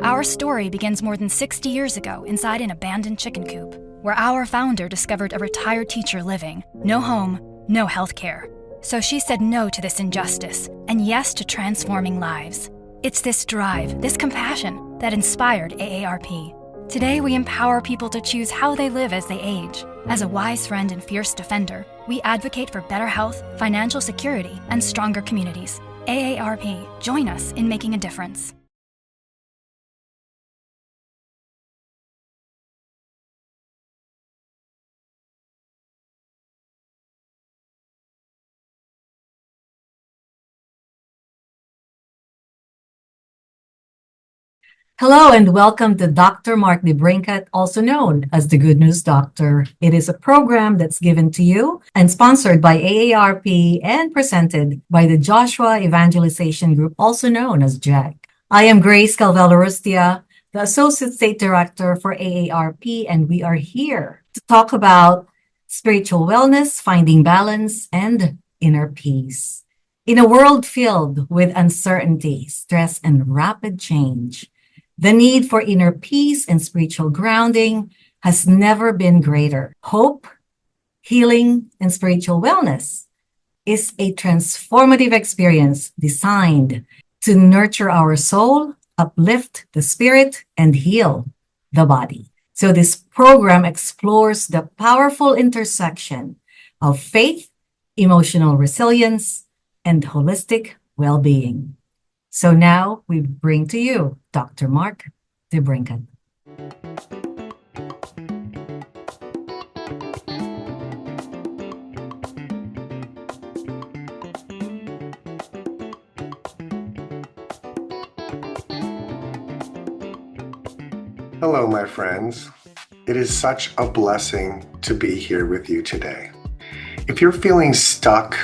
Our story begins more than 60 years ago inside an abandoned chicken coop, where our founder discovered a retired teacher living, no home, no health care. So she said no to this injustice and yes to transforming lives. It's this drive, this compassion, that inspired AARP. Today, we empower people to choose how they live as they age. As a wise friend and fierce defender, we advocate for better health, financial security, and stronger communities. AARP, join us in making a difference. Hello and welcome to Dr. Mark DeBrincat, also known as the Good News Doctor. It is a program that's given to you and sponsored by AARP and presented by the Joshua Evangelization Group, also known as JAG. I am Grace Calvello-Rustia, the Associate State Director for AARP, and we are here to talk about spiritual wellness, finding balance, and inner peace. In a world filled with uncertainty, stress, and rapid change, the need for inner peace and spiritual grounding has never been greater. Hope, healing, and spiritual wellness is a transformative experience designed to nurture our soul, uplift the spirit, and heal the body. So this program explores the powerful intersection of faith, emotional resilience, and holistic well-being. So now we bring to you Dr. Mark DeBrincat. Hello, my friends. It is such a blessing to be here with you today. If you're feeling stuck,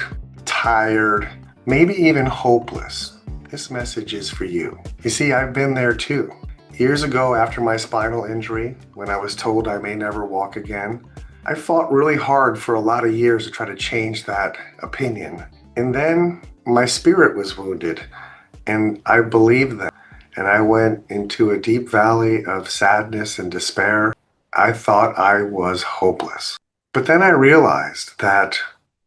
tired, maybe even hopeless, this message is for you. You see, I've been there too. Years ago, after my spinal injury, when I was told I may never walk again, I fought really hard for a lot of years to try to change that opinion. And then my spirit was wounded, and I believed that. And I went into a deep valley of sadness and despair. I thought I was hopeless. But then I realized that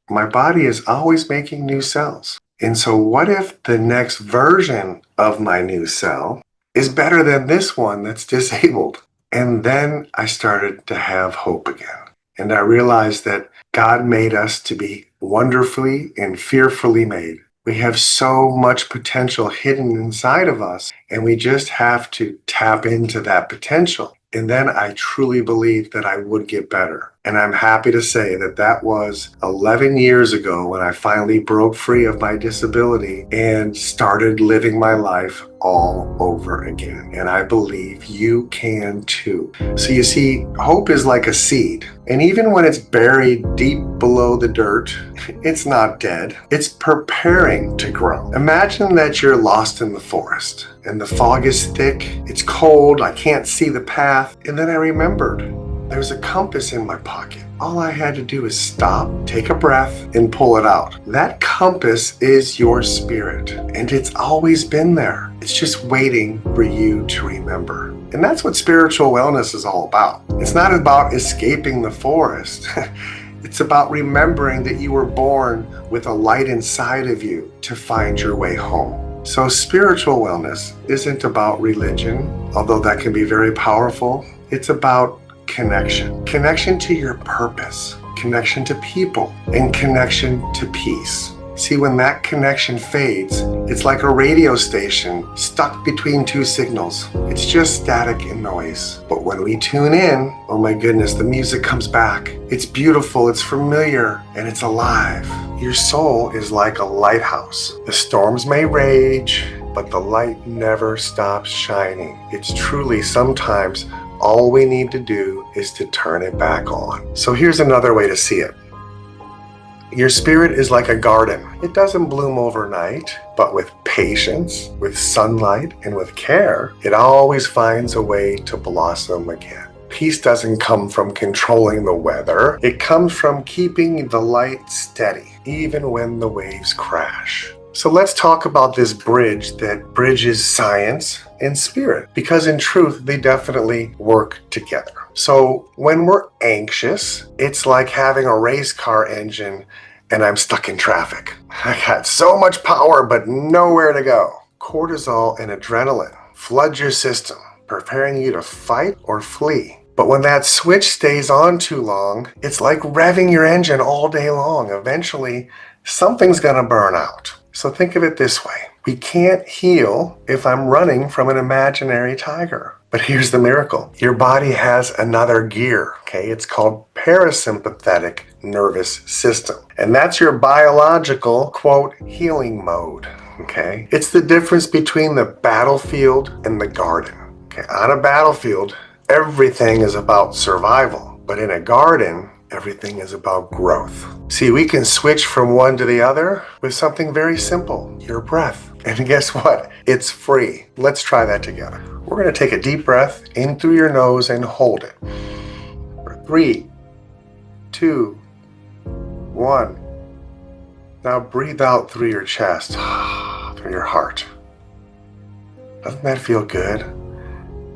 my body is always making new cells. And so what if the next version of my new cell is better than this one that's disabled? And then I started to have hope again. And I realized that God made us to be wonderfully and fearfully made. We have so much potential hidden inside of us, and we just have to tap into that potential. And then I truly believed that I would get better. And I'm happy to say that that was 11 years ago when I finally broke free of my disability and started living my life all over again. And I believe you can too. So you see, hope is like a seed. And even when it's buried deep below the dirt, it's not dead. It's preparing to grow. Imagine that you're lost in the forest and the fog is thick, it's cold, I can't see the path. And then I remembered there's a compass in my pocket. All I had to do is stop, take a breath, and pull it out. That compass is your spirit, and it's always been there. It's just waiting for you to remember. And that's what spiritual wellness is all about. It's not about escaping the forest. It's about remembering that you were born with a light inside of you to find your way home. So spiritual wellness isn't about religion, although that can be very powerful. It's about connection to your purpose, connection to people, and connection to peace. See, when that connection fades, it's like a radio station stuck between two signals. It's just static and noise. But when we tune in, oh my goodness, the music comes back. It's beautiful, it's familiar, and it's alive. Your soul is like a lighthouse. The storms may rage, but the light never stops shining. It's truly sometimes all we need to do is to turn it back on. So here's another way to see it. Your spirit is like a garden. It doesn't bloom overnight, but with patience, with sunlight, and with care, it always finds a way to blossom again. Peace doesn't come from controlling the weather. It comes from keeping the light steady, even when the waves crash. So let's talk about this bridge that bridges science and spirit, because in truth, they definitely work together. So when we're anxious, it's like having a race car engine and I'm stuck in traffic. I got so much power, but nowhere to go. Cortisol and adrenaline flood your system, preparing you to fight or flee. But when that switch stays on too long, it's like revving your engine all day long. Eventually, something's gonna burn out. So think of it this way. We can't heal if I'm running from an imaginary tiger. But here's the miracle. Your body has another gear, okay? It's called parasympathetic nervous system. And that's your biological, quote, healing mode, okay? It's the difference between the battlefield and the garden. Okay, on a battlefield, everything is about survival, but in a garden, everything is about growth. See, we can switch from one to the other with something very simple, your breath. And guess what? It's free. Let's try that together. We're going to take a deep breath in through your nose and hold it. For 3, 2, 1. Now breathe out through your chest, through your heart. Doesn't that feel good?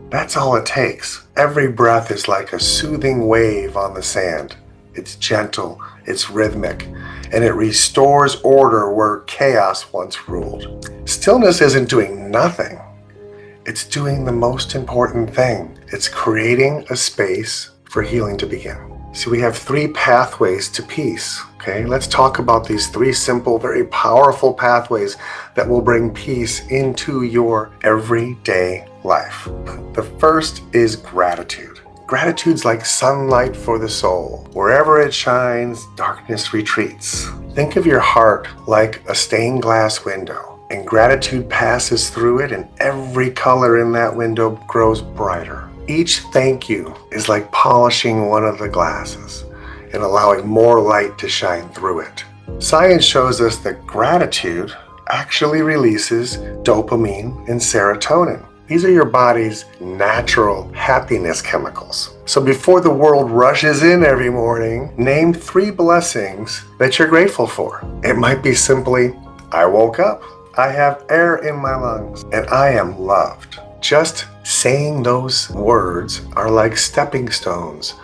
That's all it takes. Every breath is like a soothing wave on the sand. It's gentle, it's rhythmic, and it restores order where chaos once ruled. Stillness isn't doing nothing. It's doing the most important thing. It's creating a space for healing to begin. See, we have 3 pathways to peace. Okay, let's talk about these 3 simple, very powerful pathways that will bring peace into your everyday life. The first is gratitude. Gratitude's like sunlight for the soul. Wherever it shines, darkness retreats. Think of your heart like a stained glass window, and gratitude passes through it, and every color in that window grows brighter. Each thank you is like polishing one of the glasses and allowing more light to shine through it. Science shows us that gratitude actually releases dopamine and serotonin. These are your body's natural happiness chemicals. So before the world rushes in every morning, name 3 blessings that you're grateful for. It might be simply, I woke up, I have air in my lungs, and I am loved. Just saying those words are like stepping stones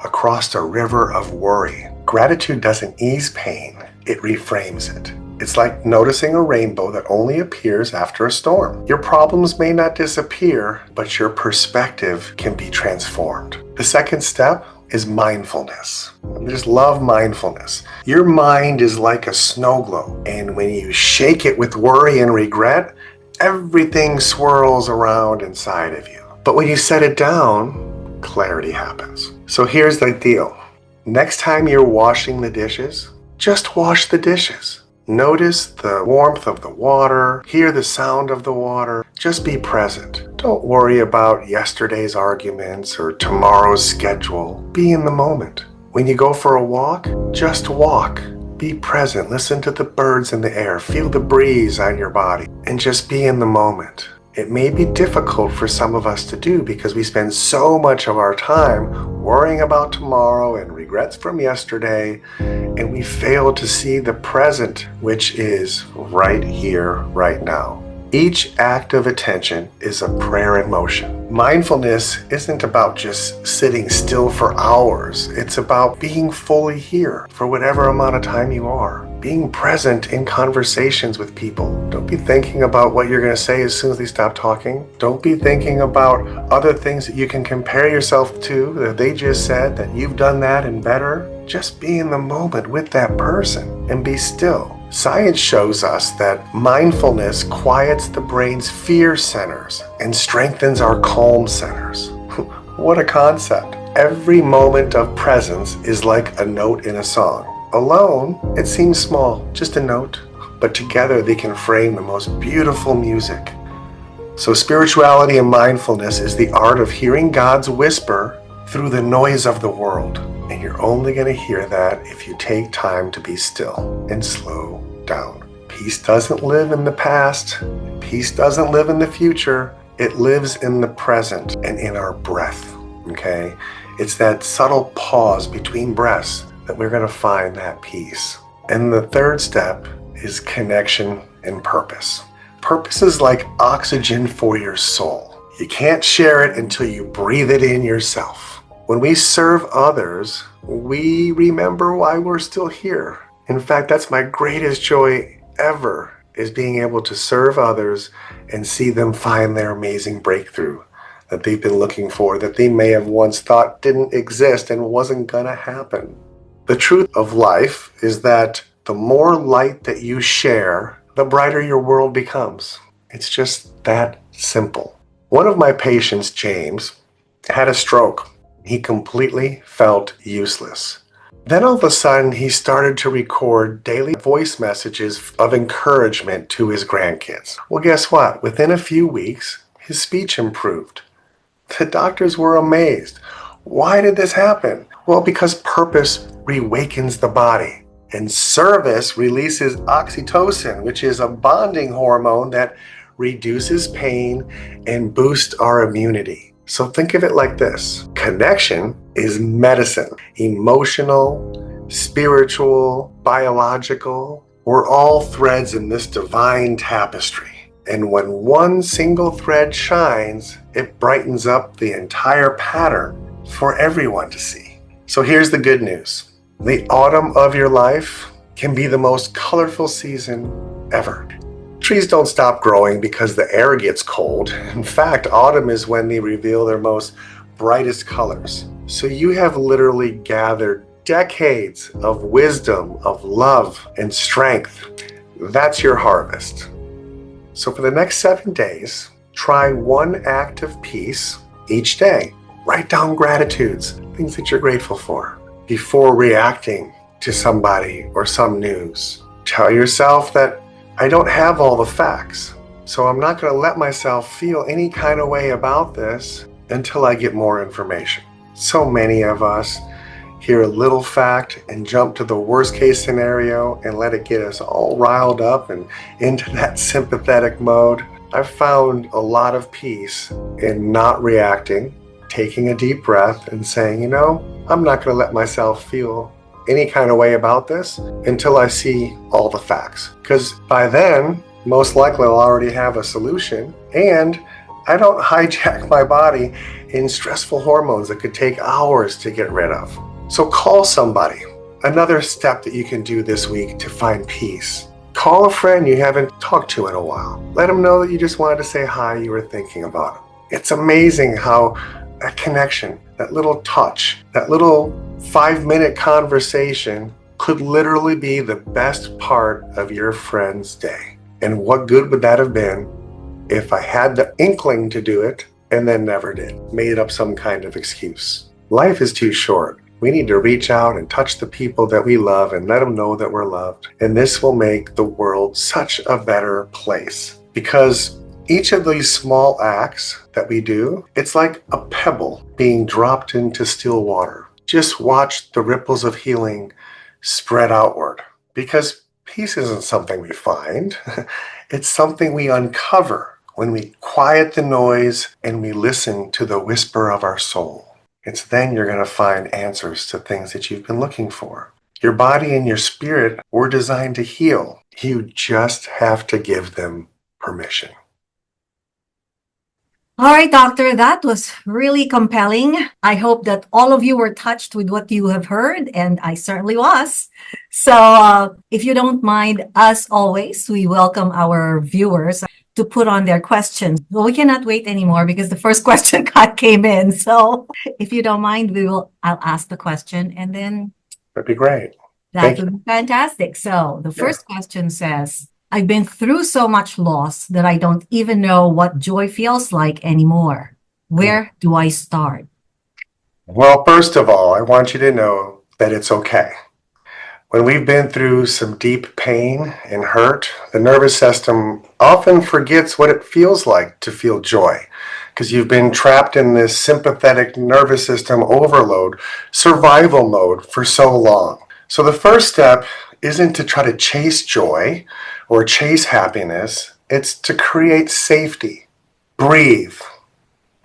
across a river of worry. Gratitude doesn't ease pain, it reframes it. It's like noticing a rainbow that only appears after a storm. Your problems may not disappear, but your perspective can be transformed. The second step is mindfulness. I just love mindfulness. Your mind is like a snow globe, and when you shake it with worry and regret, everything swirls around inside of you. But when you set it down, clarity happens. So here's the deal. Next time you're washing the dishes, just wash the dishes. Notice the warmth of the water, hear the sound of the water, just be present. Don't worry about yesterday's arguments or tomorrow's schedule. Be in the moment. When you go for a walk, just walk. Be present, listen to the birds in the air, feel the breeze on your body, and just be in the moment. It may be difficult for some of us to do because we spend so much of our time worrying about tomorrow and regrets from yesterday, and we fail to see the present, which is right here, right now. Each act of attention is a prayer in motion. Mindfulness isn't about just sitting still for hours. It's about being fully here for whatever amount of time you are. Being present in conversations with people. Don't be thinking about what you're going to say as soon as they stop talking. Don't be thinking about other things that you can compare yourself to that they just said, that you've done that and better. Just be in the moment with that person and be still. Science shows us that mindfulness quiets the brain's fear centers and strengthens our calm centers. What a concept. Every moment of presence is like a note in a song. Alone, it seems small, just a note, but together they can frame the most beautiful music. So spirituality and mindfulness is the art of hearing God's whisper through the noise of the world. And you're only going to hear that if you take time to be still and slow down. Peace doesn't live in the past. Peace doesn't live in the future. It lives in the present and in our breath, okay? It's that subtle pause between breaths that we're going to find that peace. And the third step is connection and purpose. Purpose is like oxygen for your soul. You can't share it until you breathe it in yourself. When we serve others, we remember why we're still here. In fact, that's my greatest joy ever, is being able to serve others and see them find their amazing breakthrough that they've been looking for, that they may have once thought didn't exist and wasn't gonna happen. The truth of life is that the more light that you share, the brighter your world becomes. It's just that simple. One of my patients, James, had a stroke. He completely felt useless. Then all of a sudden, he started to record daily voice messages of encouragement to his grandkids. Well, guess what? Within a few weeks, his speech improved. The doctors were amazed. Why did this happen? Well, because purpose reawakens the body, and service releases oxytocin, which is a bonding hormone that reduces pain and boosts our immunity. So think of it like this. Connection is medicine. Emotional, spiritual, biological. We're all threads in this divine tapestry. And when one single thread shines, it brightens up the entire pattern for everyone to see. So here's the good news. The autumn of your life can be the most colorful season ever. Trees don't stop growing because the air gets cold. In fact, autumn is when they reveal their most brightest colors. So you have literally gathered decades of wisdom, of love, and strength. That's your harvest. So for the next 7 days, try one act of peace each day. Write down gratitudes, things that you're grateful for, before reacting to somebody or some news. Tell yourself that I don't have all the facts, so I'm not going to let myself feel any kind of way about this until I get more information. So many of us hear a little fact and jump to the worst case scenario and let it get us all riled up and into that sympathetic mode. I've found a lot of peace in not reacting, taking a deep breath and saying, I'm not going to let myself feel any kind of way about this until I see all the facts. Because by then, most likely I'll already have a solution, and I don't hijack my body in stressful hormones that could take hours to get rid of. So call somebody. Another step that you can do this week to find peace. Call a friend you haven't talked to in a while. Let them know that you just wanted to say hi, you were thinking about them. It's amazing how that connection, that little touch, that little 5-minute conversation could literally be the best part of your friend's day. And what good would that have been if I had the inkling to do it and then never did, made up some kind of excuse? Life is too short. We need to reach out and touch the people that we love and let them know that we're loved. And this will make the world such a better place, because each of these small acts that we do, it's like a pebble being dropped into still water. Just watch the ripples of healing spread outward, because peace isn't something we find. It's something we uncover when we quiet the noise and we listen to the whisper of our soul. It's then you're going to find answers to things that you've been looking for. Your body and your spirit were designed to heal. You just have to give them permission. All right, doctor, that was really compelling. I hope that all of you were touched with what you have heard, and I certainly was. So if you don't mind, as always, we welcome our viewers to put on their questions. Well, we cannot wait anymore because the first question came in. So if you don't mind, I'll ask the question, and then that'd be great. That would be fantastic. So the first question says, I've been through so much loss that I don't even know what joy feels like anymore. Where do I start? Well, first of all, I want you to know that it's okay. When we've been through some deep pain and hurt, the nervous system often forgets what it feels like to feel joy, because you've been trapped in this sympathetic nervous system overload, survival mode for so long. So the first step isn't to try to chase joy or chase happiness. It's to create safety. Breathe.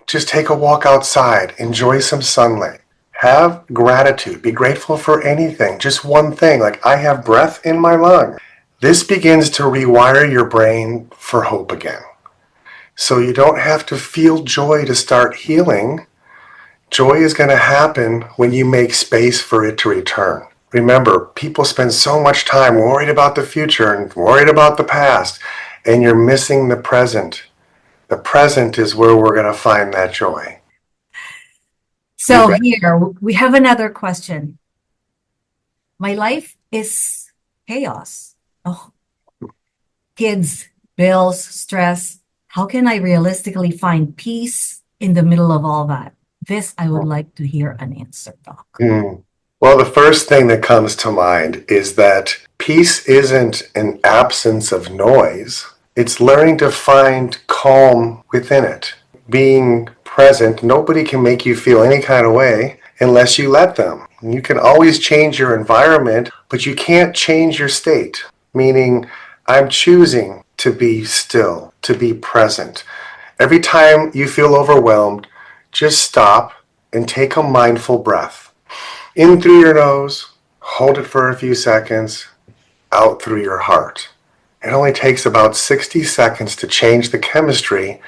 Just take a walk outside. Enjoy some sunlight. Have gratitude. Be grateful for anything. Just one thing, like I have breath in my lung. This begins to rewire your brain for hope again. So you don't have to feel joy to start healing. Joy is going to happen when you make space for it to return. Remember, people spend so much time worried about the future and worried about the past, and you're missing the present. The present is where we're going to find that joy. So here we have another question. My life is chaos. Oh, kids, bills, stress. How can I realistically find peace in the middle of all that? This I would like to hear an answer, Doc. Well, the first thing that comes to mind is that peace isn't an absence of noise. It's learning to find calm within it. Being present, nobody can make you feel any kind of way unless you let them. You can always change your environment, but you can't change your state. Meaning, I'm choosing to be still, to be present. Every time you feel overwhelmed, just stop and take a mindful breath. In through your nose, hold it for a few seconds, out through your heart. It only takes about 60 seconds to change the chemistry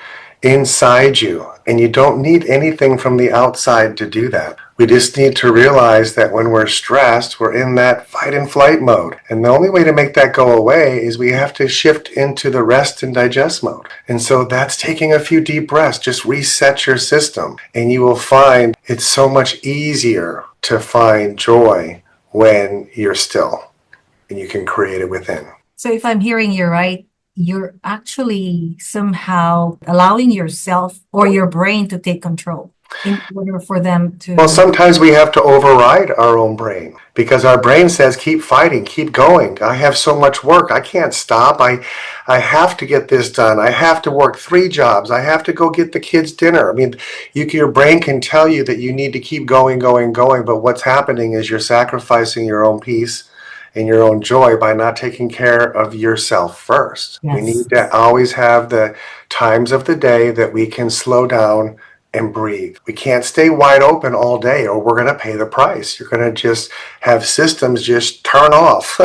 inside you, and you don't need anything from the outside to do that. We just need to realize that when we're stressed, we're in that fight and flight mode. And the only way to make that go away is we have to shift into the rest and digest mode. And so that's taking a few deep breaths. Just reset your system, and you will find it's so much easier to find joy when you're still, and you can create it within. So if I'm hearing you right, you're actually somehow allowing yourself or your brain to take control in order for them to... Well, sometimes we have to override our own brain because our brain says, keep fighting, keep going. I have so much work. I can't stop. I have to get this done. I have to work 3 jobs. I have to go get the kids dinner. I mean, your brain can tell you that you need to keep going, but what's happening is you're sacrificing your own peace and your own joy by not taking care of yourself first. Yes. We need to always have the times of the day that we can slow down and breathe. We can't stay wide open all day or we're going to pay the price. You're going to just have systems just turn off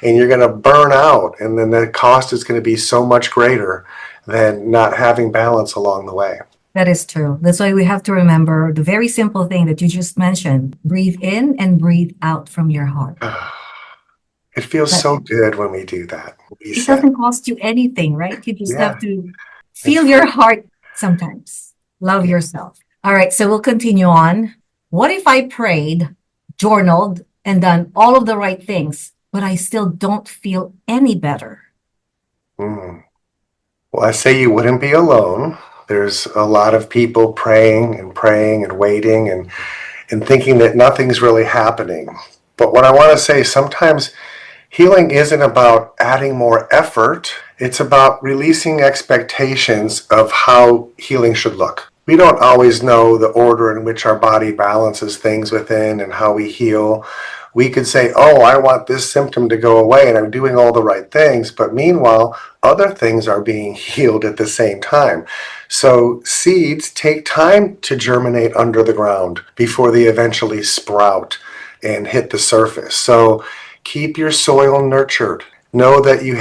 and you're going to burn out. And then the cost is going to be so much greater than not having balance along the way. That is true. That's why we have to remember the very simple thing that you just mentioned. Breathe in and breathe out from your heart. It feels so good when we do that. It doesn't cost you anything, right? You just have to feel your heart sometimes. Love yourself. All right, so we'll continue on. What if I prayed, journaled, and done all of the right things, but I still don't feel any better? Well, I say you wouldn't be alone. There's a lot of people praying and waiting and thinking that nothing's really happening. But what I want to say, sometimes healing isn't about adding more effort. It's about releasing expectations of how healing should look. We don't always know the order in which our body balances things within and how we heal. We could say, oh, I want this symptom to go away and I'm doing all the right things. But meanwhile, other things are being healed at the same time. So seeds take time to germinate under the ground before they eventually sprout and hit the surface. So keep your soil nurtured. Know that you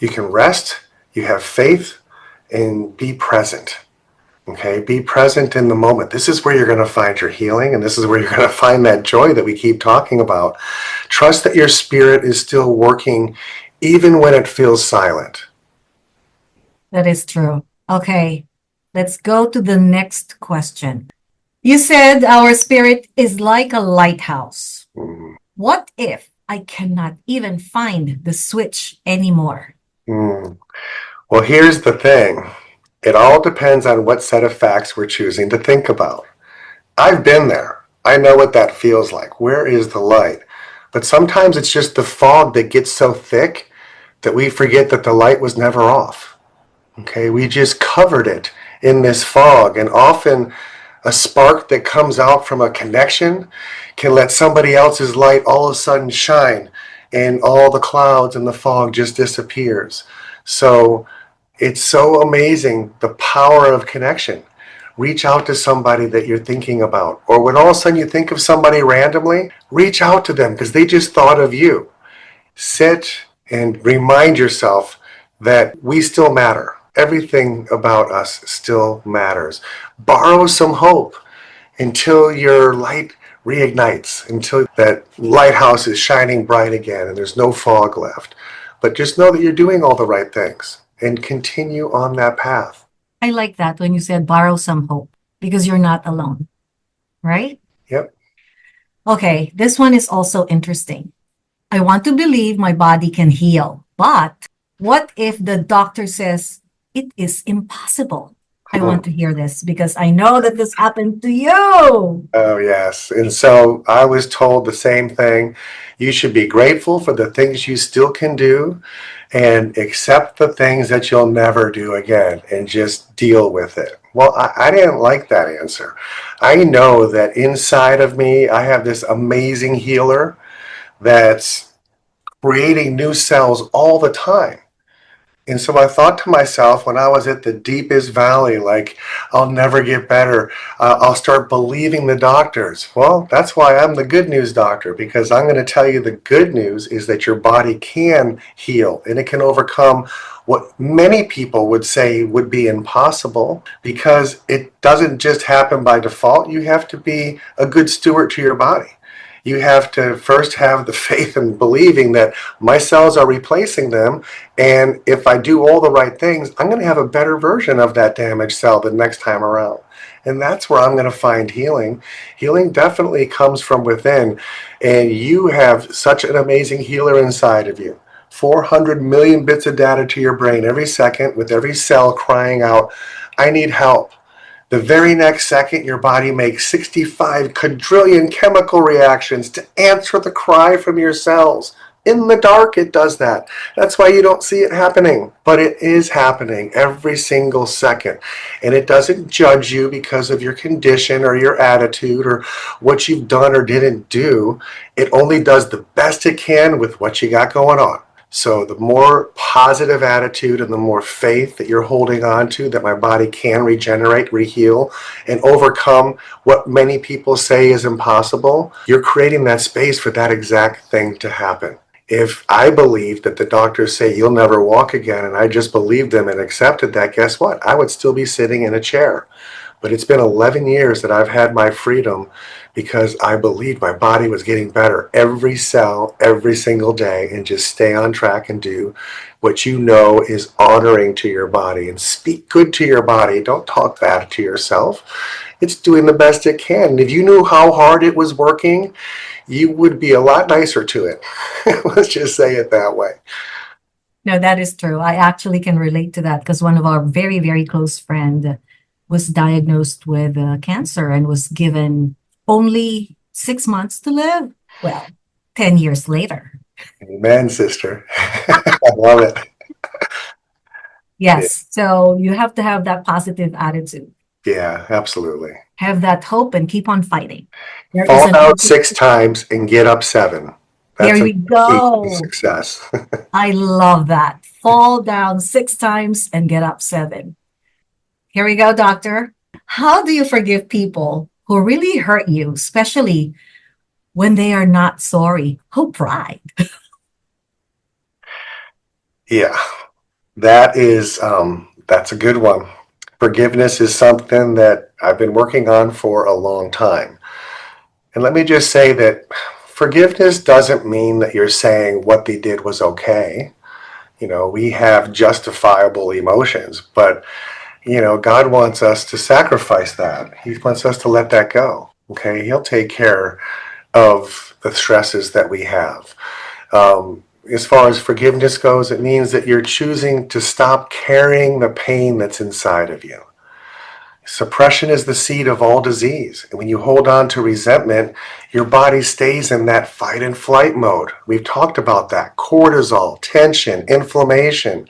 can rest, you have faith, and be present. Okay, be present in the moment. This is where you're going to find your healing, and this is where you're going to find that joy that we keep talking about. Trust that your spirit is still working even when it feels silent. That is true. Okay, let's go to the next question. You said our spirit is like a lighthouse. What if I cannot even find the switch anymore? Well, here's the thing. It all depends on what set of facts we're choosing to think about. I've been there. I know what that feels like. Where is the light? But sometimes it's just the fog that gets so thick that we forget that the light was never off. Okay, we just covered it in this fog, and often a spark that comes out from a connection can let somebody else's light all of a sudden shine, and all the clouds and the fog just disappears. So it's so amazing, the power of connection. Reach out to somebody that you're thinking about. Or when all of a sudden you think of somebody randomly, reach out to them because they just thought of you. Sit and remind yourself that we still matter. Everything about us still matters. Borrow some hope until your light reignites, until that lighthouse is shining bright again and there's no fog left. But just know that you're doing all the right things and continue on that path. I like that when you said borrow some hope because you're not alone, right? Yep. Okay, this one is also interesting. I want to believe my body can heal, but what if the doctor says it is impossible? I want to hear this because I know that this happened to you. Oh, yes. And so I was told the same thing. You should be grateful for the things you still can do and accept the things that you'll never do again and just deal with it. Well, I didn't like that answer. I know that inside of me, I have this amazing healer that's creating new cells all the time. And so I thought to myself when I was at the deepest valley, like, I'll never get better. I'll start believing the doctors. Well, that's why I'm the good news doctor, because I'm going to tell you the good news is that your body can heal and it can overcome what many people would say would be impossible, because it doesn't just happen by default. You have to be a good steward to your body. You have to first have the faith and believing that my cells are replacing them. And if I do all the right things, I'm going to have a better version of that damaged cell the next time around. And that's where I'm going to find healing. Healing definitely comes from within. And you have such an amazing healer inside of you. 400 million bits of data to your brain every second, with every cell crying out, I need help. The very next second, your body makes 65 quadrillion chemical reactions to answer the cry from your cells. In the dark, it does that. That's why you don't see it happening. But it is happening every single second. And it doesn't judge you because of your condition or your attitude or what you've done or didn't do. It only does the best it can with what you got going on. So the more positive attitude and the more faith that you're holding on to, that my body can regenerate, reheal, and overcome what many people say is impossible, you're creating that space for that exact thing to happen. If I believed that the doctors say you'll never walk again, and I just believed them and accepted that, guess what? I would still be sitting in a chair. But it's been 11 years that I've had my freedom because I believed my body was getting better every cell, every single day, and just stay on track and do what you know is honoring to your body and speak good to your body. Don't talk bad to yourself. It's doing the best it can. And if you knew how hard it was working, you would be a lot nicer to it. Let's just say it that way. No, that is true. I actually can relate to that because one of our very, very close friend was diagnosed with cancer and was given only 6 months to live. Well, 10 years later. Amen, sister. I love it. Yes. So you have to have that positive attitude, Yeah, absolutely. have that hope, and keep on fighting. There is Fall an down 6 times and get up 7. There That's a we key to go. success. I love that. Fall down 6 times and get up 7. Here we go, doctor. How do you forgive people who really hurt you, especially when they are not sorry? Oh, pride. Yeah, that's a good one. Forgiveness is something that I've been working on for a long time. And let me just say that forgiveness doesn't mean that you're saying what they did was okay. We have justifiable emotions, but God wants us to sacrifice that. He wants us to let that go. Okay, He'll take care of the stresses that we have. As far as forgiveness goes, it means that you're choosing to stop carrying the pain that's inside of you. Suppression is the seed of all disease. And when you hold on to resentment, your body stays in that fight and flight mode. We've talked about that. Cortisol, tension, inflammation.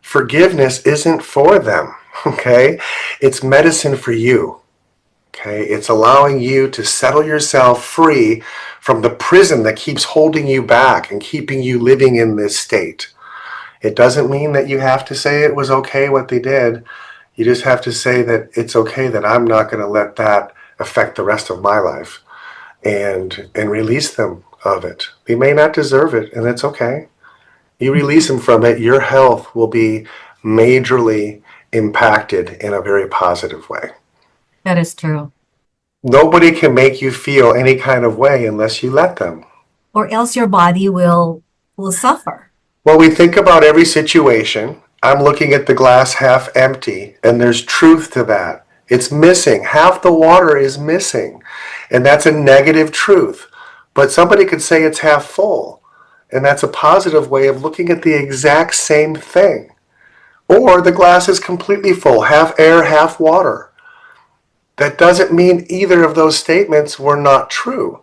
Forgiveness isn't for them, okay? It's medicine for you. Okay, it's allowing you to settle yourself free from the prison that keeps holding you back and keeping you living in this state. It doesn't mean that you have to say it was okay what they did. You just have to say that it's okay, that I'm not going to let that affect the rest of my life, and release them of it. They may not deserve it, and it's okay. You release them from it, your health will be majorly impacted in a very positive way. That is true. Nobody can make you feel any kind of way unless you let them. Or else your body will suffer. Well, we think about every situation. I'm looking at the glass half empty, and there's truth to that. It's missing. Half the water is missing, and that's a negative truth. But somebody could say it's half full, and that's a positive way of looking at the exact same thing. Or the glass is completely full, half air, half water. That doesn't mean either of those statements were not true.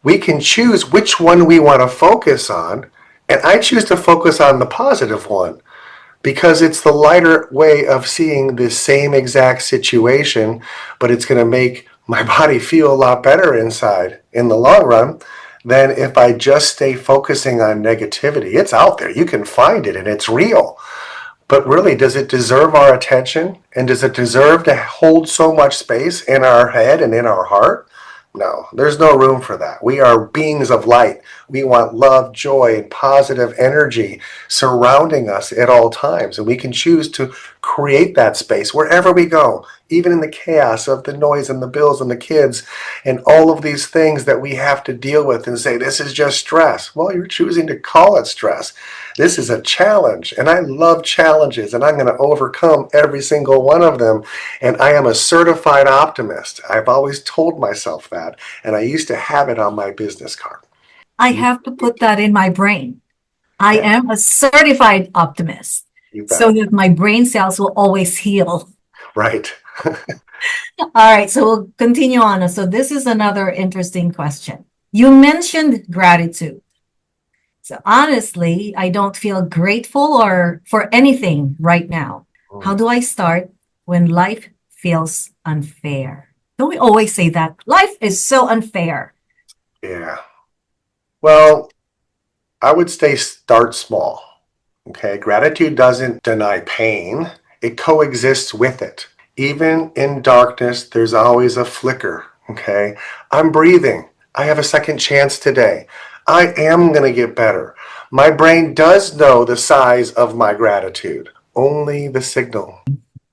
We can choose which one we want to focus on, and I choose to focus on the positive one because it's the lighter way of seeing the same exact situation, but it's going to make my body feel a lot better inside in the long run than if I just stay focusing on negativity. It's out there. You can find it and it's real. But really, does it deserve our attention? And does it deserve to hold so much space in our head and in our heart? No, there's no room for that. We are beings of light. We want love, joy, and positive energy surrounding us at all times. And we can choose to create that space wherever we go, even in the chaos of the noise and the bills and the kids and all of these things that we have to deal with and say, this is just stress. Well, you're choosing to call it stress. This is a challenge, and I love challenges, and I'm going to overcome every single one of them. And I am a certified optimist. I've always told myself that, and I used to have it on my business card. I have to put that in my brain. I Yeah. am a certified optimist, You bet. so that my brain cells will always heal. Right. All right, so we'll continue on. So this is another interesting question. You mentioned gratitude. So honestly, I don't feel grateful or for anything right now. How do I start when life feels unfair? Don't we always say that? Life is so unfair. Yeah. Well, I would say start small. Okay. Gratitude doesn't deny pain, it coexists with it. Even in darkness, there's always a flicker. Okay. I'm breathing. I have a second chance today. I am going to get better. My brain does know the size of my gratitude, only the signal.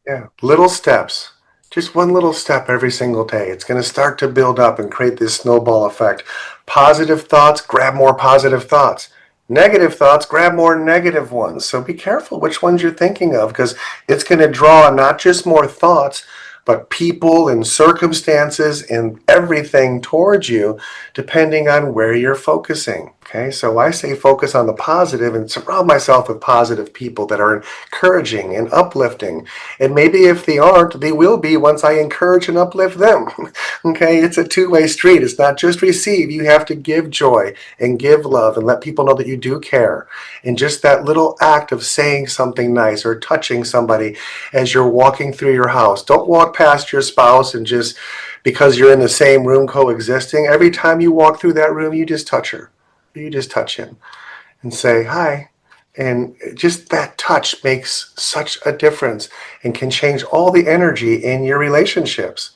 Yeah. Little steps. Just one little step every single day. It's going to start to build up and create this snowball effect. Positive thoughts, grab more positive thoughts. Negative thoughts, grab more negative ones. So be careful which ones you're thinking of because it's going to draw not just more thoughts, but people and circumstances and everything towards you depending on where you're focusing. Okay, so I say focus on the positive and surround myself with positive people that are encouraging and uplifting. And maybe if they aren't, they will be once I encourage and uplift them. Okay, it's a two-way street. It's not just receive. You have to give joy and give love and let people know that you do care. And just that little act of saying something nice or touching somebody as you're walking through your house. Don't walk past your spouse and just because you're in the same room coexisting. Every time you walk through that room, you just touch her. You just touch him and say hi. And just that touch makes such a difference and can change all the energy in your relationships.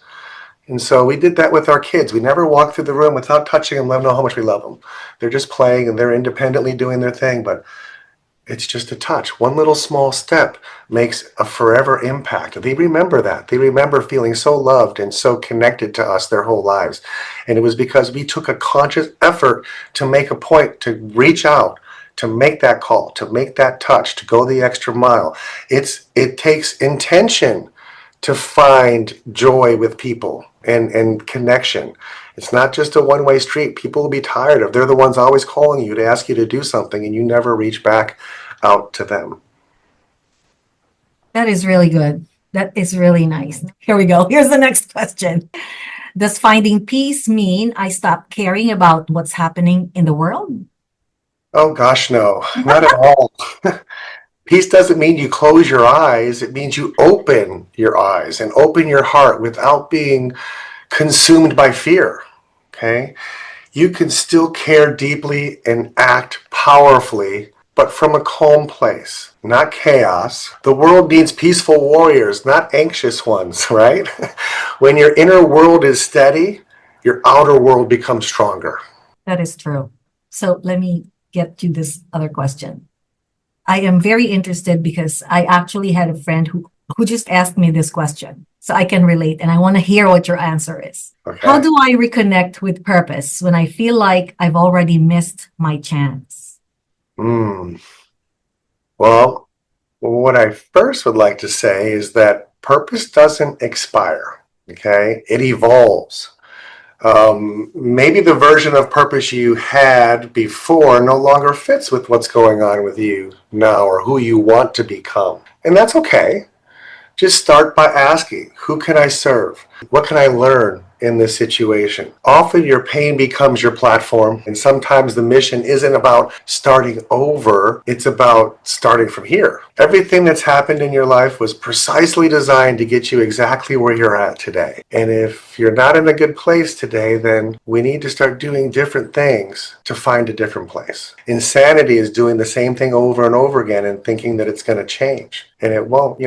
And so we did that with our kids. We never walked through the room without touching them, let them know how much we love them. They're just playing and they're independently doing their thing, but it's just a touch. One little small step makes a forever impact. They remember that. They remember feeling so loved and so connected to us their whole lives. And it was because we took a conscious effort to make a point, to reach out, to make that call, to make that touch, to go the extra mile. It takes intention to find joy with people and connection. It's not just a one-way street. People will be tired of. They're the ones always calling you to ask you to do something, and you never reach back out to them. That is really good. That is really nice. Here we go. Here's the next question. Does finding peace mean I stop caring about what's happening in the world? Oh gosh, no, not at all. Peace doesn't mean you close your eyes. It means you open your eyes and open your heart without being consumed by fear. Okay? You can still care deeply and act powerfully, but from a calm place, not chaos. The world needs peaceful warriors, not anxious ones, right? When your inner world is steady, your outer world becomes stronger. That is true. So let me get to this other question. I am very interested because I actually had a friend who just asked me this question. So I can relate and I want to hear what your answer is. How Okay. do I reconnect with purpose when I feel like I've already missed my chance? Mm. Well, what I first would like to say is that purpose doesn't expire. Okay. It evolves. Maybe the version of purpose you had before no longer fits with what's going on with you now or who you want to become. And that's okay. Just start by asking, who can I serve? What can I learn in this situation? Often your pain becomes your platform, and sometimes the mission isn't about starting over, it's about starting from here. Everything that's happened in your life was precisely designed to get you exactly where you're at today. And if you're not in a good place today, then we need to start doing different things to find a different place. Insanity is doing the same thing over and over again and thinking that it's going to change. And it won't.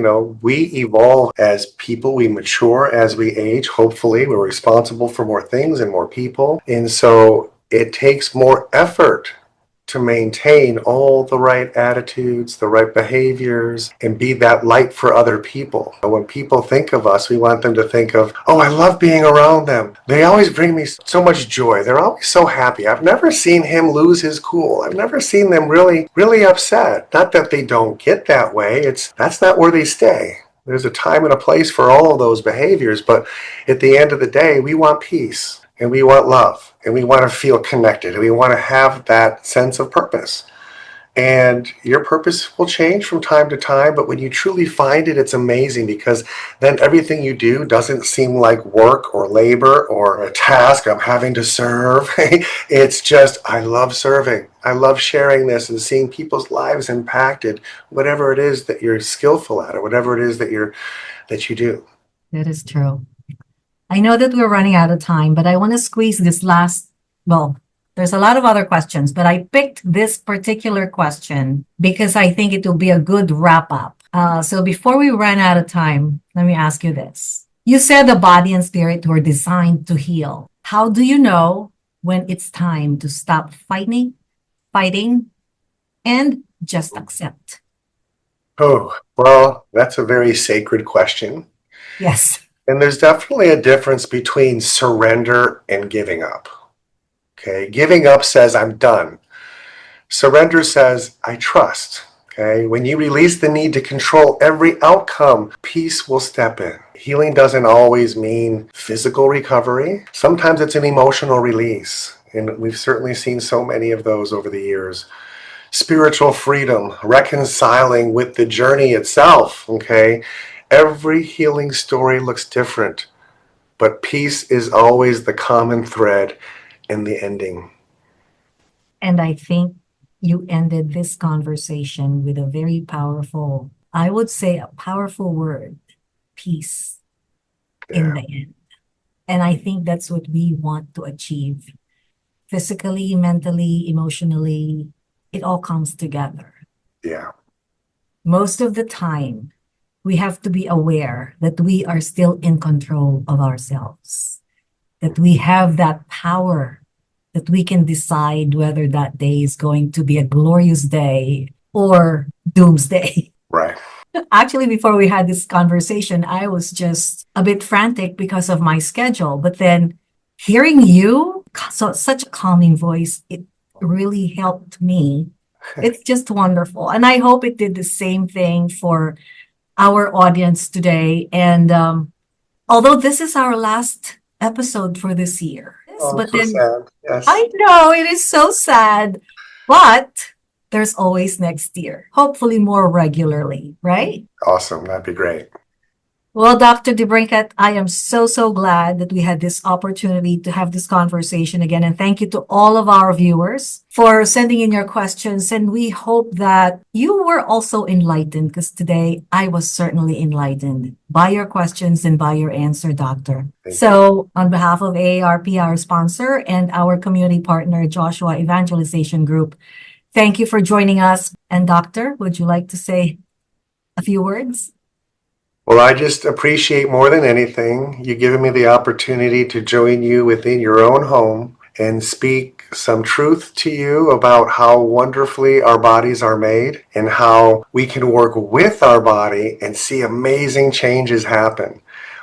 We evolve as people, we mature as we age. Hopefully, we're responsible for more things and more people. And so it takes more effort to maintain all the right attitudes, the right behaviors, and be that light for other people. When people think of us, we want them to think of, oh, I love being around them. They always bring me so much joy. They're always so happy. I've never seen him lose his cool. I've never seen them really, really upset. Not that they don't get that way. That's not where they stay. There's a time and a place for all of those behaviors, but at the end of the day, we want peace. And we want love, and we want to feel connected, and we want to have that sense of purpose. And your purpose will change from time to time, but when you truly find it, it's amazing because then everything you do doesn't seem like work or labor or a task I'm having to serve. It's just, I love serving. I love sharing this and seeing people's lives impacted, whatever it is that you're skillful at or whatever it is that you do. That is true. I know that we're running out of time, but I want to squeeze this last, well, there's a lot of other questions, but I picked this particular question because I think it will be a good wrap up. So before we run out of time, let me ask you this. You said the body and spirit were designed to heal. How do you know when it's time to stop fighting, and just accept? Oh, well, that's a very sacred question. Yes. And there's definitely a difference between surrender and giving up. Okay, giving up says I'm done. Surrender says I trust. Okay, when you release the need to control every outcome, peace will step in. Healing doesn't always mean physical recovery. Sometimes it's an emotional release. And we've certainly seen so many of those over the years. Spiritual freedom, reconciling with the journey itself. Okay, every healing story looks different, but peace is always the common thread in the ending. And I think you ended this conversation with a very powerful, I would say a powerful word, peace in Yeah, the end. And I think that's what we want to achieve physically, mentally, emotionally. It all comes together. yeah, Most of the time, we have to be aware that we are still in control of ourselves, that we have that power, that we can decide whether that day is going to be a glorious day or doomsday. right. Actually, before we had this conversation, I was just a bit frantic because of my schedule. But then hearing you, so such a calming voice, it really helped me. It's just wonderful. And I hope it did the same thing for our audience today. And although this is our last episode for this year, yes, Oh, but so then sad. Yes. I know it is so sad, but there's always next year, hopefully more regularly, right? Awesome. That'd be great. Well, Dr. DeBrincat, I am so glad that we had this opportunity to have this conversation again. And thank you to all of our viewers for sending in your questions. And we hope that you were also enlightened because today I was certainly enlightened by your questions and by your answer, Doctor. Thank you. So on behalf of AARP, our sponsor, and our community partner, Joshua Evangelization Group, thank you for joining us. And Doctor, would you like to say a few words? Well, I just appreciate more than anything you giving me the opportunity to join you within your own home and speak some truth to you about how wonderfully our bodies are made and how we can work with our body and see amazing changes happen.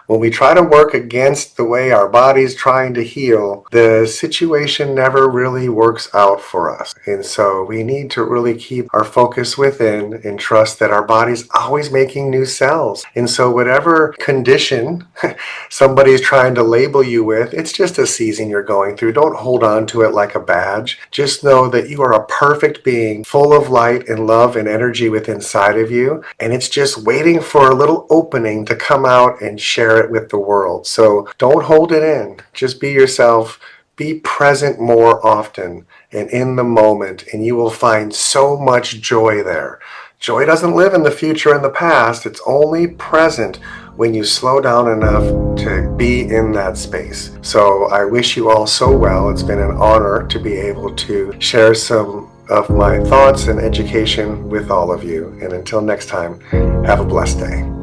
When we try to work against the way our body's trying to heal, the situation never really works out for us. And so we need to really keep our focus within and trust that our body's always making new cells. And so whatever condition somebody's trying to label you with, it's just a season you're going through. Don't hold on to it like a badge. Just know that you are a perfect being, full of light and love and energy within inside of you. And it's just waiting for a little opening to come out and share it with the world. So don't hold it in. Just be yourself. Be present more often and in the moment, and you will find so much joy there. Joy doesn't live in the future and the past. It's only present when you slow down enough to be in that space. So I wish you all so well. It's been an honor to be able to share some of my thoughts and education with all of you. And until next time, have a blessed day.